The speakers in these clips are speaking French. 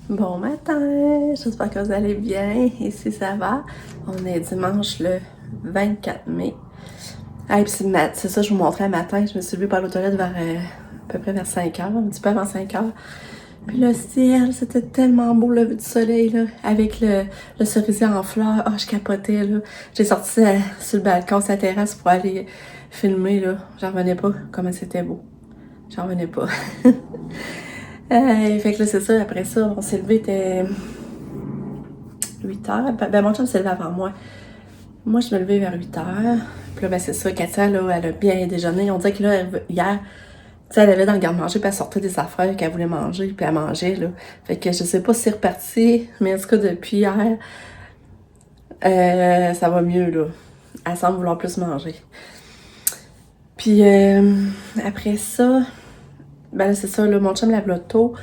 Bon matin, j'espère que vous allez bien. Ici ça va. On est dimanche le 24 mai. Ah, et puis c'est ça, je vous montrais le matin. Je me suis levée par l'autoroute vers à peu près vers 5 heures, un petit peu avant 5 heures. Puis le ciel, c'était tellement beau le lever du soleil, là, avec le cerisier en fleurs. Ah, je capotais, là. J'ai sorti sur le balcon, sur la terrasse pour aller filmer, là. J'en revenais pas comment c'était beau. J'en revenais pas. Fait que là, c'est ça. Après ça, on s'est levé, était 8 heures. Ben, mon chum s'est levé avant moi. Moi, je me levais vers 8 heures. Puis là, ben, c'est ça. Katia, là, elle a bien déjeuné. On dirait que là, hier, tu sais, elle allait dans le garde-manger, puis elle sortait des affaires qu'elle voulait manger, puis elle mangeait, là. Fait que je sais pas si c'est reparti, mais en tout cas, depuis hier, ça va mieux, là. Elle semble vouloir plus manger. Puis après ça, ben là, c'est ça, là, mon chum lave l'auto.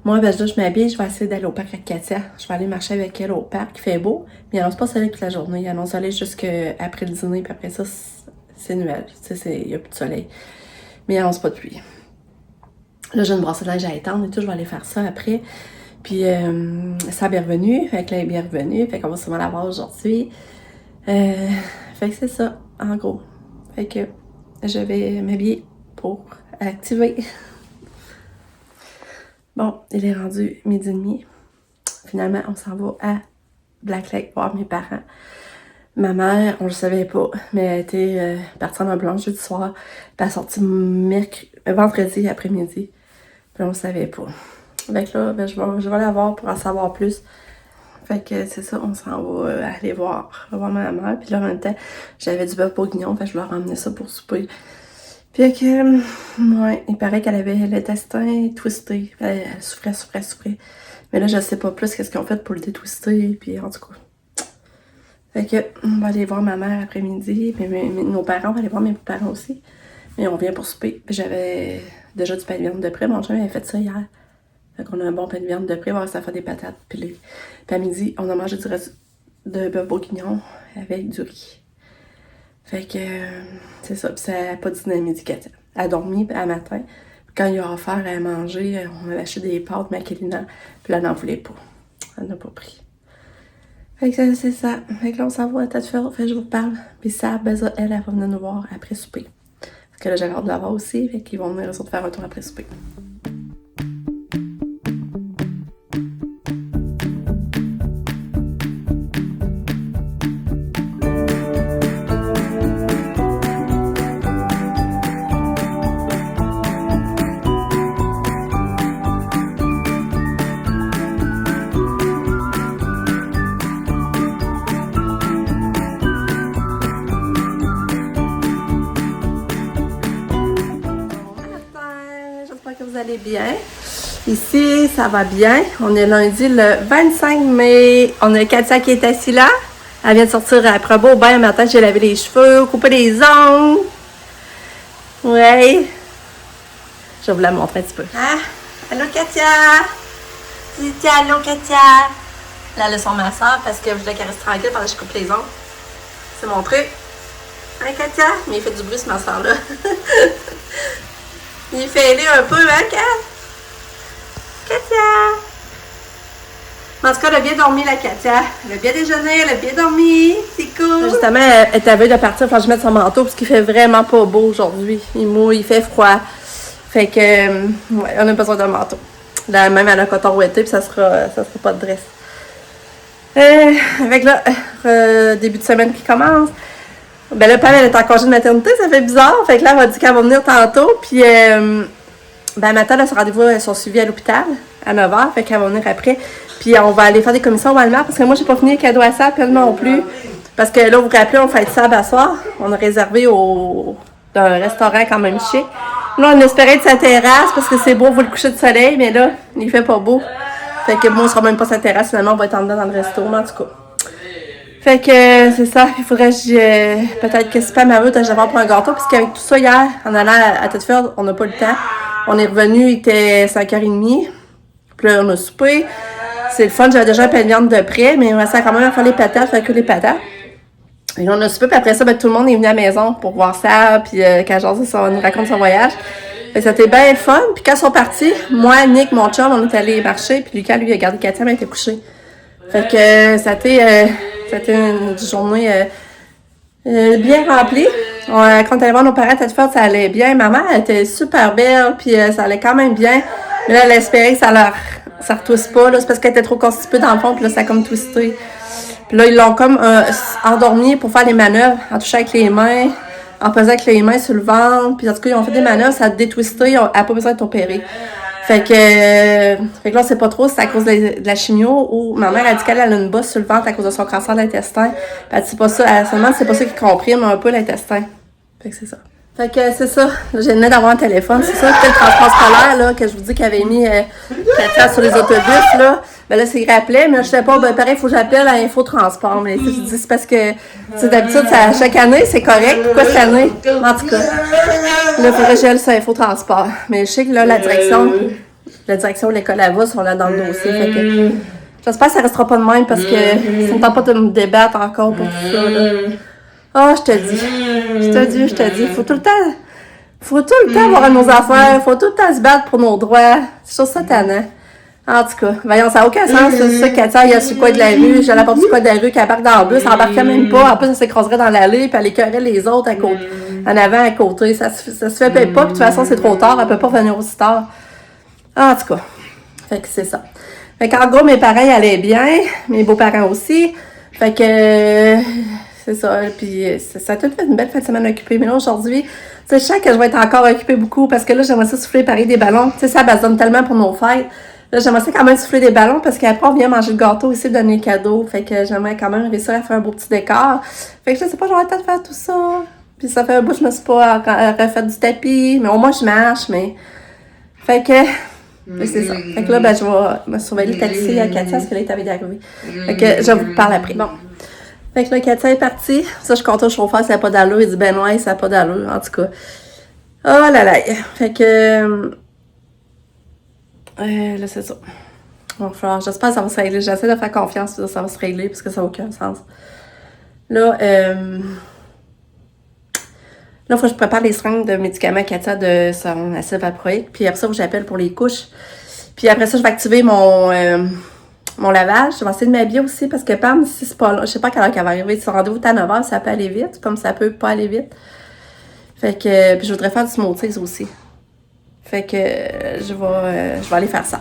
Moi, ben là, je m'habille, je vais essayer d'aller au parc avec Katia. Je vais aller marcher avec elle au parc. Il fait beau, mais il annonce pas soleil toute la journée. Il annonce soleil jusqu'après le dîner, puis après ça, c'est nuage. Tu sais, il n'y a plus de soleil. Mais il annonce pas de pluie. Là, j'ai une brosse de linge à étendre et tout, je vais aller faire ça après. Puis, ça est bien revenu. Fait que là, elle est bien revenue. Fait qu'on va sûrement la voir aujourd'hui. Fait que c'est ça, en gros. Fait que je vais m'habiller pour activer. Bon, il est rendu 12h30. Finalement, on s'en va à Black Lake voir mes parents. Ma mère, on le savait pas, mais elle était partie en ambulance jeudi soir. Puis elle est sortie vendredi après-midi. Puis on le savait pas. Fait que là, ben, je vais la voir pour en savoir plus. Fait que c'est ça, on s'en va aller voir ma mère. Puis là, en même temps, j'avais du bœuf bourguignon, fait que je leur ai emmené ça pour souper. Puis que, ouais, il paraît qu'elle avait l'intestin twisté. Elle souffrait. Mais là, je sais pas plus qu'est-ce qu'ils ont fait pour le détwister. Puis en tout cas. Fait que, on va aller voir ma mère après-midi. Puis nos parents, on va aller voir mes parents aussi. Mais on vient pour souper. Puis j'avais déjà du pain de viande de près. Mon chum avait fait ça hier. Fait qu'on a un bon pain de viande de près. On va ça faire des patates pilées. Puis à midi, on a mangé du reste de bœuf bourguignon avec du riz. Fait que, c'est ça. Puis ça n'a pas dîné à midi, Katia. Elle a dormi à matin. Puis quand il a offert à manger, on avait acheté des pâtes Maquelina. Puis là, elle n'en voulait pas. Elle n'a pas pris. Fait que c'est ça. Fait que là, on s'en va à tête ferme. Fait que je vous parle. Puis ça, ben ça, elle va venir nous voir après souper. Parce que là, j'avais hâte de la voir aussi. Fait qu'ils vont venir eux autres faire un tour après souper. J'espère que vous allez bien. Ici, ça va bien. On est lundi le 25 mai. On a Katia qui est assise là. Elle vient de sortir après un beau bain. Matin, j'ai lavé les cheveux, coupé les ongles. Ouais. Je vais vous la montrer un petit peu. Ah, allô Katia. Dis allô Katia. Là, le son de ma soeur parce que je voulais qu'elle reste tranquille pendant que je coupe les ongles. C'est mon truc. Hein Katia? Mais il fait du bruit ce ma soeur là. Il fait aller un peu, hein, Katia? En tout cas, elle a bien dormi, la Katia. Elle a bien déjeuné, elle a bien dormi. C'est cool. Justement, elle est à veille de partir. Il faut que je mette son manteau parce qu'il fait vraiment pas beau aujourd'hui. Il mouille, il fait froid. Fait que, ouais, on a besoin d'un manteau. Là, même elle a un coton ouetté, puis ça sera pas de dress. Avec là, début de semaine qui commence. Ben là, Pam, elle est en congé de maternité, ça fait bizarre. Fait que là, elle m'a dit qu'elle va venir tantôt. Puis, ben, matin, là, son rendez-vous, elles sont suivies à l'hôpital à 9h. Fait qu'elle va venir après. Puis, on va aller faire des commissions au Walmart parce que moi, j'ai pas fini les cadeaux à sable, elle non plus. Parce que là, vous vous rappelez, on fait sable à soir. On a réservé dans un restaurant quand même chic. Là, on espérait être sa terrasse parce que c'est beau, vous le coucher de soleil. Mais là, il fait pas beau. Fait que moi, on sera même pas sa terrasse. Finalement, on va être en dedans dans le resto, mais en tout cas. Fait que c'est ça, il faudrait que peut-être que c'est pas ma route, j'avais pour un gâteau, parce qu'avec tout ça hier, en allant à Thetford, on n'a pas le temps. On est revenu, il était 5h30. Puis là, on a soupé. C'est le fun, j'avais déjà un pain de viande de près, mais on va quand même à faire les patates, faire que les patates. Et là, on a soupé, puis après ça, ben, tout le monde est venu à la maison pour voir ça, puis quand José nous raconte son voyage. Fait que c'était bien le fun. Puis quand ils sont partis, moi, Nick, mon chum, on est allé marcher. Puis Lucas, lui, a gardé Katia, mais elle était couchée. Fait que ça a été une journée bien remplie. Quand on allait voir nos parents à Tedford, ça allait bien. Maman, elle était super belle, puis ça allait quand même bien. Mais là, elle espérait que ça retwiste pas, là. C'est parce qu'elle était trop constipée dans le fond, puis là, ça a comme twisté. Puis là, ils l'ont comme endormi pour faire des manœuvres, en touchant avec les mains, en pesant avec les mains sur le ventre. Puis en tout cas, ils ont fait des manœuvres, ça a détwisté, elle n'a pas besoin d'être opérée. Fait que là, on sait pas trop si c'est à cause de la chimio ou ma mère a dit qu'elle a une bosse sur le ventre à cause de son cancer de l'intestin. Puis elle dit c'est pas ça, elle se demande si c'est pas ça qui comprime un peu l'intestin. Fait que c'est ça. Fait que c'est ça. J'ai venais d'avoir un téléphone. C'est ça, c'était le transport scolaire, là, que je vous dis qu'il avait mis Katia sur les autobus, là. Ben là, c'est qu'il rappelait, mais je sais pas, ben pareil, il faut que j'appelle à Info Transport. Mais je dis, c'est parce que, d'habitude, chaque année, c'est correct. Pourquoi cette année? En tout cas, là, il faudrait que j'aille sur Info Transport. Mais je sais que là, la direction de l'école à vous sont là dans le dossier. Fait que, j'espère que ça restera pas de même parce que ça ne tente pas de me débattre encore pour tout ça, là. Ah, je te dis, faut tout le temps avoir nos affaires, faut tout le temps se battre pour nos droits. C'est sur ça, tannant. En tout cas, voyons, ça n'a aucun sens, c'est ça, Katia, il y a sur quoi de la rue, j'ai la porte du coin de la rue, qu'elle embarque dans le bus, elle embarquait même pas, en plus, elle s'écraserait dans l'allée, puis elle écœurait les autres à côté, en avant, à côté, ça se fait pas, puis de toute façon, c'est trop tard, elle peut pas venir aussi tard. En tout cas, fait que c'est ça. Fait qu'en gros, mes parents, ils allaient bien, mes beaux-parents aussi, fait que... c'est ça, puis ça a tout fait une belle fin de semaine occupée. Mais là, aujourd'hui, tu sais, je sens que je vais être encore occupée beaucoup parce que là, j'aimerais ça souffler pareil des ballons. Tu sais, ça bastonne tellement pour nos fêtes. Là, j'aimerais ça quand même souffler des ballons parce qu'après, on vient manger le gâteau ici, donner le cadeau. Fait que j'aimerais quand même réussir à faire un beau petit décor. Fait que je sais pas, j'aurais le temps de faire tout ça. Puis ça fait un bout que je me suis pas refait du tapis. Mais au moins, je marche, mais... Fait que... c'est ça. Fait que là, ben, je vais me surveiller le taxi à Katia parce que là, il t'avait arrivé. Fait que je vous parle après. Bon. Fait que là, Katia est partie. Ça, je compte au chauffeur, ça n'a pas d'allure. Il dit, ben ouais, ça n'a pas d'allure. En tout cas. Oh là là. Fait que... là, c'est ça. Bon, j'espère que ça va se régler. J'essaie de faire confiance que ça va se régler parce que ça n'a aucun sens. Là, il faut que je prépare les seringues de médicaments à Katia de son acide valproïque. Puis après ça, j'appelle pour les couches. Puis après ça, je vais activer mon lavage. Je vais essayer de m'habiller aussi parce que Pam, si c'est pas là, je sais pas à quelle heure qu'elle va arriver. Si son rendez-vous est à 9h, ça peut aller vite, comme ça peut pas aller vite. Fait que, puis je voudrais faire du smoothies aussi. Fait que je vais aller faire ça.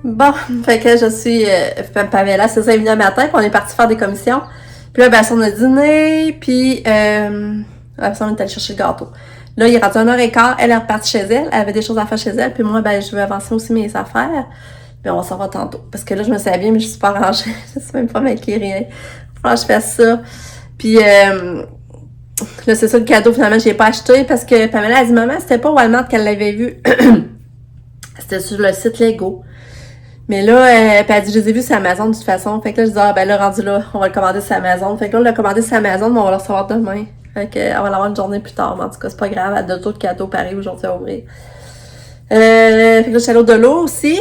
Bon, fait que je suis Pamela, c'est ça, elle est venue le matin, puis on est parti faire des commissions. Puis là, ben, on a dîné, puis après on est allé chercher le gâteau. Là, il est rendu 1h15, elle est repartie chez elle, elle avait des choses à faire chez elle, puis moi, ben, je vais avancer aussi mes affaires. Puis on va s'en voir tantôt. Parce que là, je me suis habillée, mais je suis pas rangée. Je sais même pas maquiller rien. Faut que je fasse ça. Puis là, c'est ça le cadeau, finalement, je l'ai pas acheté parce que Pamela a dit, maman, c'était pas Walmart qu'elle l'avait vu. C'était sur le site Lego. Mais là, elle a dit, je les ai vus sur Amazon de toute façon. Fait que là, je dis, ah, ben là, rendu là, on va le commander sur Amazon. Fait que là, on l'a commandé sur Amazon, mais on va le recevoir demain. Fait que, on va l'avoir une journée plus tard. Mais en tout cas, c'est pas grave, elle a d'autres cadeaux pareils aujourd'hui à ouvrir. Fait que là, je suis allée au de l'eau aussi.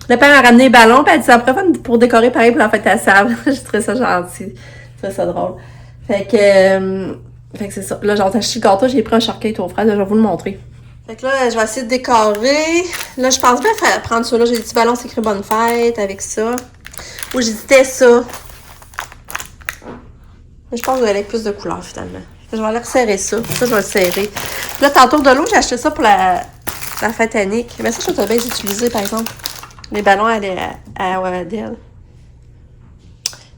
Le père a ramené les ballons, puis elle dit, ça pourrait faire pour décorer pareil pour la fête à sable. J'ai trouvé ça gentil. J'ai trouvé ça drôle. Fait que c'est ça. Là, j'ai acheté le gâteau, j'ai pris un shortcake au frère, je vais vous le montrer. Fait que là, je vais essayer de décorer. Là, je pense bien prendre ça. Là, j'ai des petits ballons, c'est écrit bonne fête avec ça. Ou j'hésitais ça. Mais je pense que je vais aller avec plus de couleurs finalement. Je vais aller resserrer ça. Ça, je vais le serrer. Là, tantôt de l'eau, j'ai acheté ça pour la fête Annick. Mais ça, je vais bien utiliser, par exemple. Les ballons à Adèle.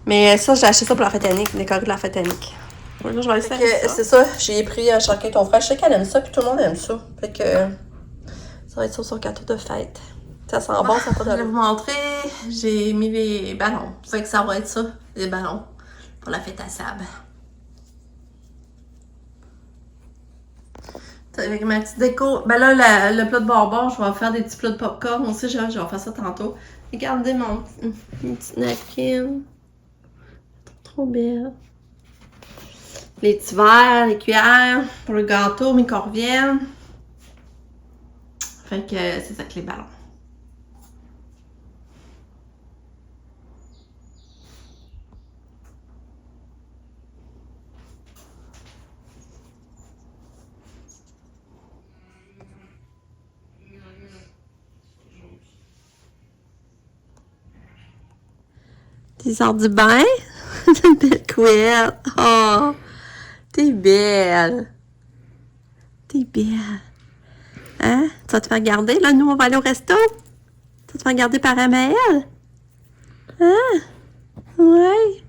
Mais ça, j'ai acheté ça pour la fête Annick, décorer de la fête Annick. Ouais, là, je vais aller faire ça. C'est ça, j'ai pris un shortcake ton frère. Je sais qu'elle aime ça, puis tout le monde aime ça. Fait que ça va être ça sur le gâteau de fête. Ça sent bon, ça pas de... Je vais vous montrer. J'ai mis les ballons. Fait que ça va être ça, les ballons, pour la fête à sable. Avec ma petite déco. Ben là, le plat de bonbons, je vais faire des petits plats de popcorn aussi. Je vais faire ça tantôt. Regardez mon petite napkin. Trop belle. Les petits verres, les cuillères pour le gâteau, mes corviennes. Fait que c'est ça que les ballons. Tu sors du bain? T'as une belle couette. Oh, t'es belle. T'es belle. Hein? Tu vas te faire garder, là? Nous, on va aller au resto? Tu vas te faire garder par Amaël? Hein? Ouais.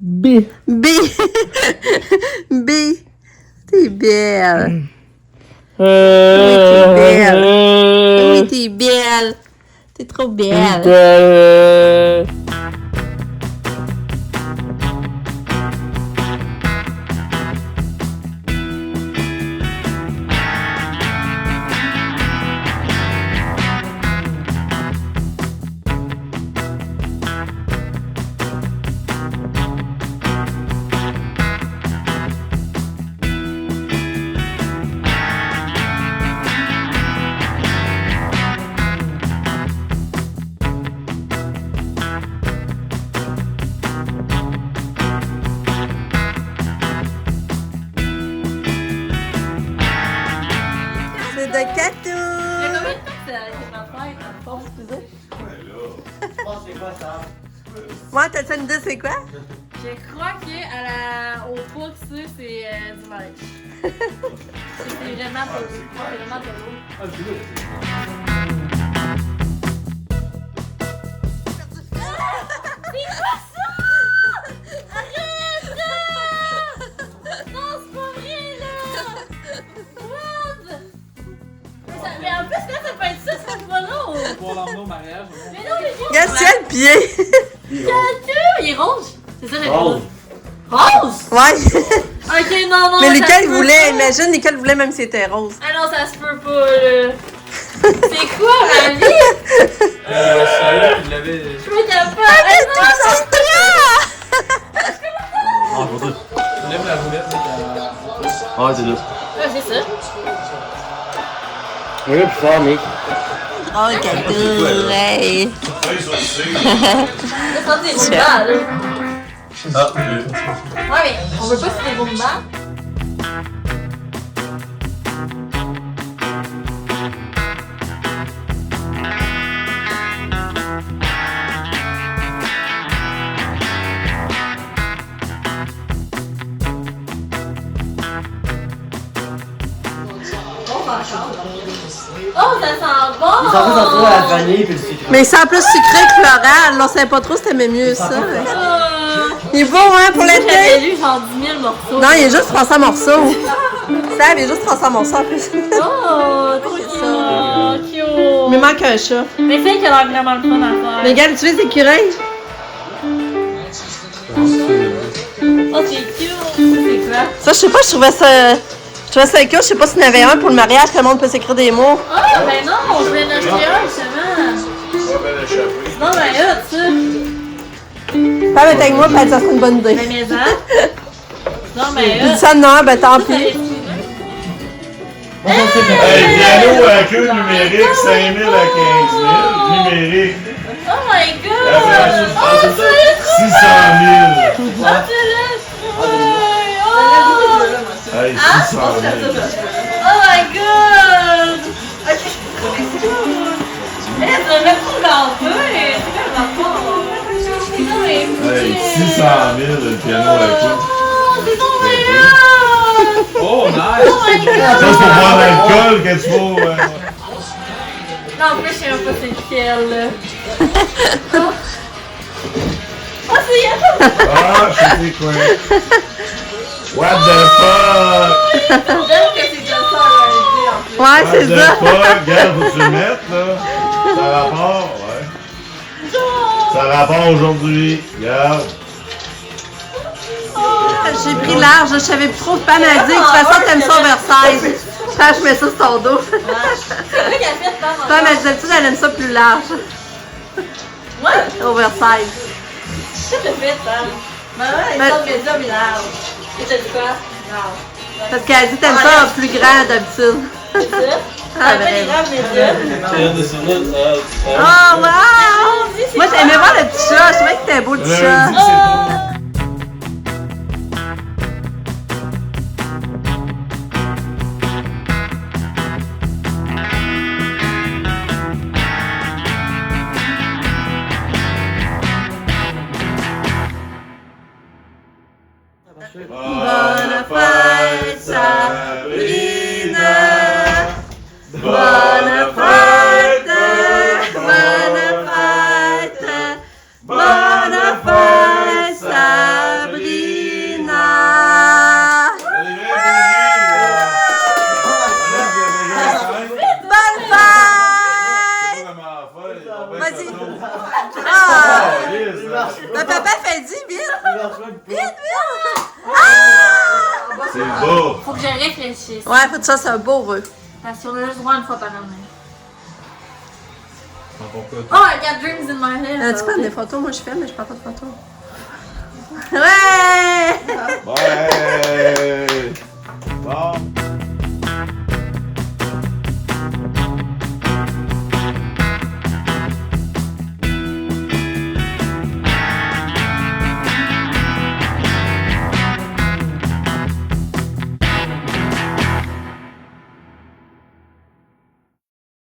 B. B. B. T'es belle. Oui, t'es belle. Oui, t'es belle. T'es trop belle. C'est de Catou! Il y a combien de temps que c'est ma fête, en fond, excusez? Moi, t'as-tu une idée, c'est quoi? Je crois qu'au poids que c'est du neige. C'est vraiment pas lourd. C'est vraiment pas lourd. C'est quoi ça? Arrête! Non, c'est pas vrai, là! What? Mais en plus, quand ça peut être ça, c'est pas lourd! On va l'emmener au mariage. Mais non, mais non! Regarde, tiens le pied! Catou! Il est rouge! C'est ça, le Rose. Rose! Ouais! Ok, non, non. Mais ça lequel se peut voulait? pas. Imagine, lequel voulait même si c'était rose. Ah non, ça se peut pas, là. C'est quoi, ma vie? Salut, il l'avait. Je suis pas capable. Ah non, c'est toi! Ah, pour toi. Tu lèves la roulette, là. Ah, c'est là. Ah, c'est ça. Oui, plus fort, mec. Oh, Catou! Hey! Ça sent des bombes, là. Ah, oui. Ouais, mais on veut pas que des bombes. Oh, ça sent bon! Ça va sentir la vanille puis le sucre. Mais c'est en plus sucré que floral. On savait pas trop si t'aimais mieux ça. Il est beau, hein, pour J'avais l'été? lu genre 10 000 morceaux. Non, il est juste 300 morceaux. Ça, il est juste 300 morceaux en plus. Oh, trop ça. Cute. Il me manque un chat. Mais c'est qu'il a l'air vraiment le fun à faire. Mais regarde, tu veux les écureuils? Oh, c'est cute. C'est quoi? Ça, je sais pas, je trouvais ça cute. Je sais pas s'il y en avait un pour le mariage, que le monde peut s'écrire des mots. Oh, ben non, je voulais en acheter un, justement. Non, ben là, ça. Pas avec moi, peut-être ça serait une bonne idée. Ben, mais ça. Non, ben Tu là. dis ça, non, ben tant pis. Hey, piano à queue numérique, 5 000 à 15 000. Numérique, Oh my god! Oh, c'est là! 600 000. Oh, c'est là! Oh! Hey, 600 000. Oh my god! Ok, c'est cool! Eh, ça va même pas gâter! C'est comme rapport! Non, mais. Hey, 600 000 le piano à queue. Oh, c'est ton meilleur! Oh, nice! Oh my god! Ça, c'est pour boire l'alcool que tu faut. Non, en plus, je sais même pas c'est lequel, là. Oh, oh c'est elle! Ah, je sais quoi. What the fuck? J'aime que c'est comme ça en réalité, en plus. Ouais, What c'est the ça. fuck? Regarde, faut que tu le mettes, là. Ça rapporte, ouais. Ça rapporte aujourd'hui. Regarde. J'ai pris large, je savais plus trop. Pam a dit, de toute façon, t'aimes ça oversize. Pam, je mets ça sur ton dos. C'est vrai qu'elle fait pas mon Pam a dit, d'habitude, elle aime ça plus large. Ouais! Oversize. Qu'est-ce que t'as fait, Sam? Maman, elle Ben- sort média, mais large. Et t'as dit quoi? Large. Parce qu'elle dit, t'aimes ça plus grand d'habitude. C'est ça? Ah, Elle fait des vraiment. grands médias. Oh, wow! Moi, j'aimais voir le petit chat. Je trouvais que c'était beau, le petit chat. Oh! dit. Oh, Ah! yes! Le papa fait dit, vite! C'est beau! Faut que je réfléchisse. Ouais, faut que ça, c'est un beau heureux. Parce qu'on a juste droit une fois par année. Encore pas. Oh, I got dreams in my head. Tu prends des photos? Moi, je fais, mais je prends pas de photos. Ouais!